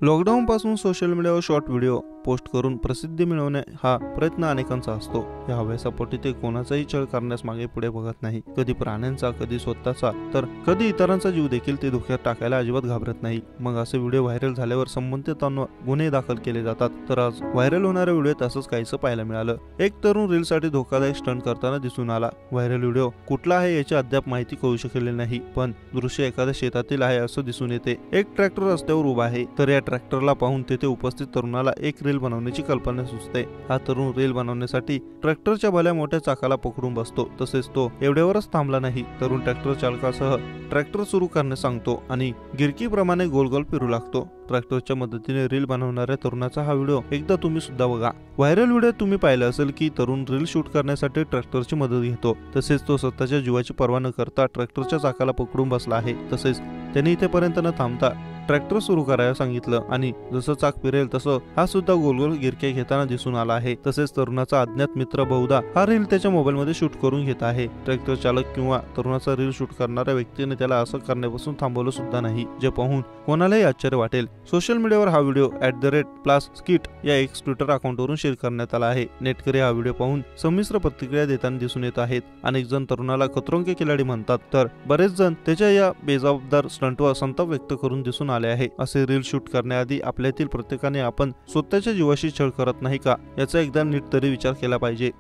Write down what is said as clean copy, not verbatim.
Lockdown पासून social मीडियावर short video post करून प्रसिद्धी मिळवणे हा प्रयत्न अनेकांचा असतो। या हव्यासापोटी ते कोणाचाही छळ करण्यास मागे पुढे बघत नाही। कधी प्राण्यांचा, कधी स्वतःचा, तर कधी इतरांचा जीव देखील ते धोक्यात टाकायला अजिबात घाबरत नाही। मग असे व्हिडिओ व्हायरल झाल्यावर संबंधितांवर गुन्हे दाखल केले जातात। तर आज व्हायरल होणाऱ्या व्हिडिओत असंच काहीसं पाहायला मिळालं। एक तरुण रीलसाठी धोकादायक स्टंट करताना दिसून आला। व्हायरल व्हिडिओ कुठला आहे याची अद्याप माहिती कळू शकलेली नाही, पण दृश्य एखाद्या शेतातील आहे असं दिसून येते। एक ट्रॅक्टर रस्त्यावर उभा आहे, तर या ट्रॅक्टरला पाहून तेथे उपस्थित तरुणाला एक रील बनवण्याची कल्पना सुचते। हा तरुण रील बनवण्यासाठी ट्रॅक्टरच्या भल्या मोठ्या चाकाला पकडून बसतो। तसेच तो एवढ्यावरच थांबला नाही, तरुण ट्रॅक्टर चालकासह ट्रॅक्टर सुरू करण्यास सांगतो आणि गिरकीप्रमाणे गोल गोल फिरू लागतो। ट्रॅक्टरच्या मदतीने रील बनवणाऱ्या तरुणाचा हा व्हिडिओ एकदा तुम्ही सुद्धा बघा। व्हायरल व्हिडिओ तुम्ही पाहिलं असेल की तरुण रील शूट करण्यासाठी ट्रॅक्टरची मदत घेतो। तसेच तो स्वतःच्या जीवाची पर्वा न करता ट्रॅक्टरच्या चाकाला पकडून बसला आहे। तसेच त्याने इथेपर्यंत न थांबता ट्रॅक्टर सुरू करायला सांगितलं आणि जसं चाक फिरेल तसं हा सुद्धा गोलगोल गिरक्या घेताना दिसून आला आहे। तसेच तरुणाचा अज्ञात मित्र बहुधा हा रील त्याच्या मोबाईल मध्ये शूट करून घेत आहे। ट्रॅक्टर चालक किंवा तरुणाचा रील शूट करणाऱ्या व्यक्तीने त्याला असं करण्यापासून थांबवलं सुद्धा नाही, जे पाहून कोणालाही आश्चर्य वाटेल। सोशल मीडियावर हा व्हिडिओ @plaskit या एक्स ट्विटर अकाउंटवरून शेअर करण्यात आला आहे। नेटकरी हा व्हिडिओ पाहून संमिश्र प्रतिक्रिया देताना दिसून येत आहेत। अनेक जण तरुणाला खतरों के खिलाडी म्हणतात, तर बरेच जण त्याच्या या बेजबाबदार स्टंटवर संताप व्यक्त करून दिसून आले आहे। असे रील शूट करण्याआधी आपल्यातील प्रत्येकाने आपण स्वतःच्या जीवाशी छळ करत नाही का याचा एकदा नीट तरी विचार केला पाहिजे।